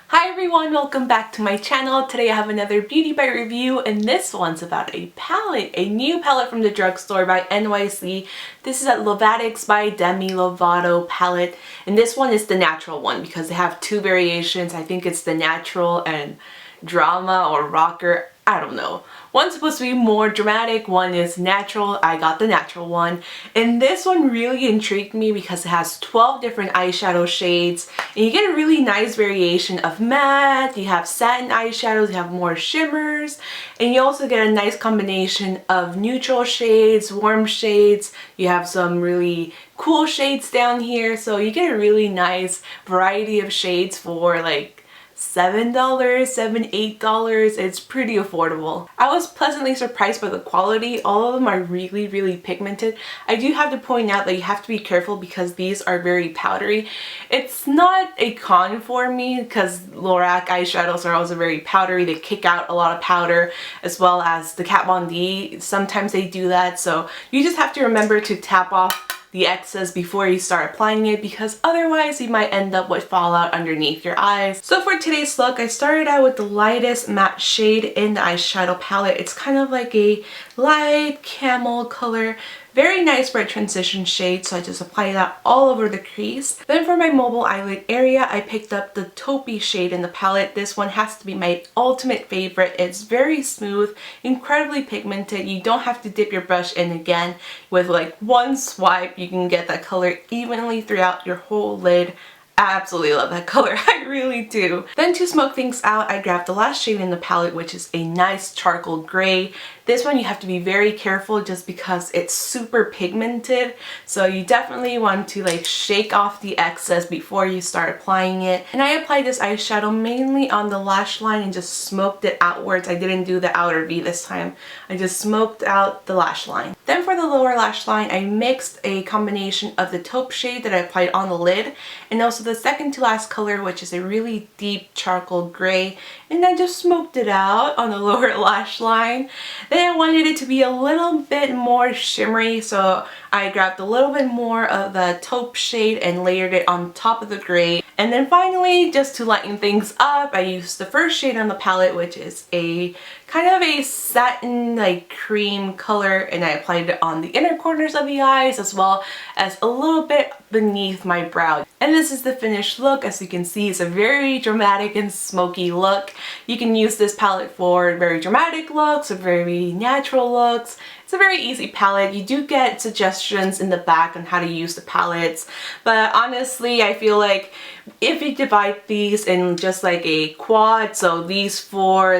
Hi everyone, welcome back to my channel. Today I have another beauty bite review and this one's about a palette, a new palette from the drugstore by NYC. This is a Lovatics by Demi Lovato palette, and this one is the natural one because they have two variations. I think it's the natural and drama or rocker, I don't know. One's supposed to be more dramatic, one is natural. I got the natural one. And this one really intrigued me because it has 12 different eyeshadow shades. And you get a really nice variation of matte, you have satin eyeshadows, you have more shimmers. And you also get a nice combination of neutral shades, warm shades. You have some really cool shades down here. So you get a really nice variety of shades for like $7, $8. It's pretty affordable. I was pleasantly surprised by the quality. All of them are really pigmented. I do have to point out that you have to be careful because these are very powdery. It's not a con for me because Lorac eyeshadows are also very powdery. They kick out a lot of powder, as well as the Kat Von D. Sometimes they do that, so you just have to remember to tap off the excess before you start applying it, because otherwise you might end up with fallout underneath your eyes. So for today's look, I started out with the lightest matte shade in the eyeshadow palette. It's kind of like a light camel color. Very nice for a transition shade, so I just apply that all over the crease. Then for my mobile eyelid area, I picked up the taupey shade in the palette. This one has to be my ultimate favorite. It's very smooth, incredibly pigmented. You don't have to dip your brush in again. With like one swipe, you can get that color evenly throughout your whole lid. I absolutely love that color, I really do. Then to smoke things out, I grabbed the last shade in the palette, which is a nice charcoal gray. This one you have to be very careful just because it's super pigmented, so you definitely want to like shake off the excess before you start applying it. And I applied this eyeshadow mainly on the lash line and just smoked it outwards. I didn't do the outer V this time. I just smoked out the lash line. Then for the lower lash line, I mixed a combination of the taupe shade that I applied on the lid and also the second to last color, which is a really deep charcoal gray, and I just smoked it out on the lower lash line. Then I wanted it to be a little bit more shimmery, so I grabbed a little bit more of the taupe shade and layered it on top of the gray. And then finally, just to lighten things up, I used the first shade on the palette, which is a kind of a satin like cream color, and I applied it on the inner corners of the eyes as well as a little bit beneath my brow. And this is the finished look. As you can see, it's a very dramatic and smoky look. You can use this palette for very dramatic looks or very natural looks. It's a very easy palette. You do get suggestions in the back on how to use the palettes, but honestly I feel like if you divide these in just like a quad, so these four,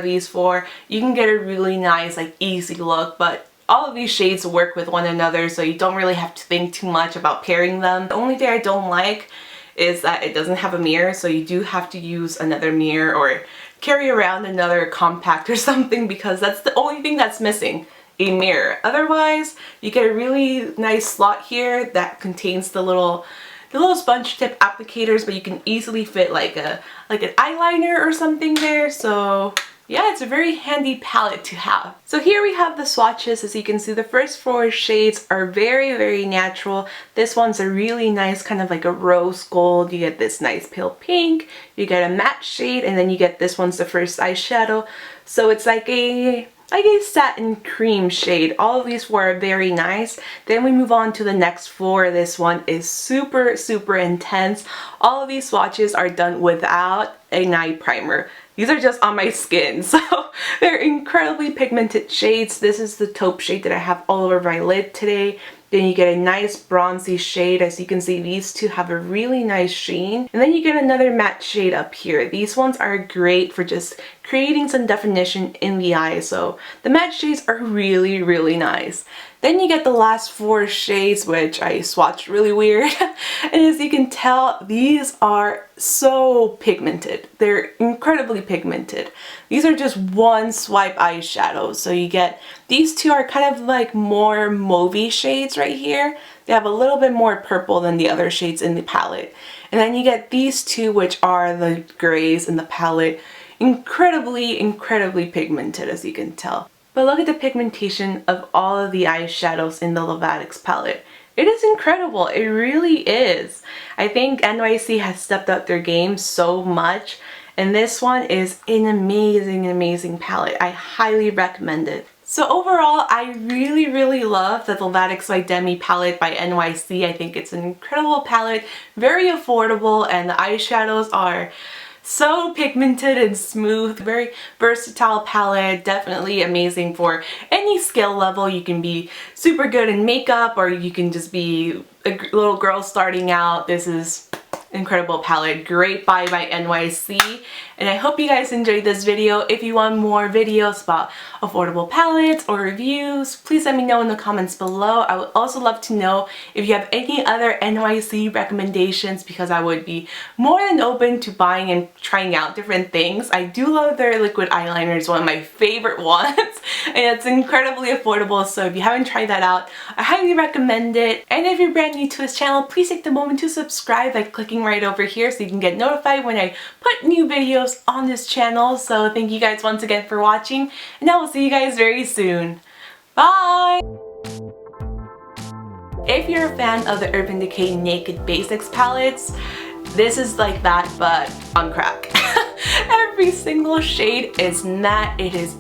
you can get a really nice like easy look. But all of these shades work with one another, so you don't really have to think too much about pairing them. The only thing I don't like is that it doesn't have a mirror, so you do have to use another mirror or carry around another compact or something, because that's the only thing that's missing. A mirror. Otherwise, you get a really nice slot here that contains the little sponge tip applicators, but you can easily fit like an eyeliner or something there. So yeah, it's a very handy palette to have. So here we have the swatches. As you can see, the first four shades are very natural. This one's a really nice kind of like a rose gold. You get this nice pale pink, you get a matte shade, and then you get this one's the first eyeshadow. So it's like a satin cream shade. All of these four are very nice. Then we move on to the next four. This one is super intense. All of these swatches are done without a night primer. These are just on my skin, so they're incredibly pigmented shades. This is the taupe shade that I have all over my lid today. Then you get a nice bronzy shade. As you can see, these two have a really nice sheen. And then you get another matte shade up here. These ones are great for just creating some definition in the eye. So the matte shades are really nice. Then you get the last four shades, which I swatched really weird. And as you can tell, these are so pigmented. They're incredibly pigmented. These are just one swipe eyeshadows. So you get, these two are kind of like more mauvey shades right here. They have a little bit more purple than the other shades in the palette. And then you get these two, which are the grays in the palette. Incredibly pigmented, as you can tell. But look at the pigmentation of all of the eyeshadows in the Lovatics palette. It is incredible, it really is. I think NYC has stepped up their game so much, and this one is an amazing palette. I highly recommend it. So overall, I really love the Lovatics by Demi palette by NYC. I think it's an incredible palette, very affordable, and the eyeshadows are so pigmented and smooth. Very versatile palette, definitely amazing for any skill level. You can be super good in makeup or you can just be a little girl starting out. This is incredible palette. Great buy by NYC. And I hope you guys enjoyed this video. If you want more videos about affordable palettes or reviews, please let me know in the comments below. I would also love to know if you have any other NYC recommendations, because I would be more than open to buying and trying out different things. I do love their liquid eyeliner. It's one of my favorite ones and it's incredibly affordable, so if you haven't tried that out, I highly recommend it. And if you're brand new to this channel, please take the moment to subscribe by clicking right over here so you can get notified when I put new videos on this channel. So thank you guys once again for watching, and I will see you guys very soon. Bye! If you're a fan of the Urban Decay Naked Basics palettes, this is like that but on crack. Every single shade is matte, it is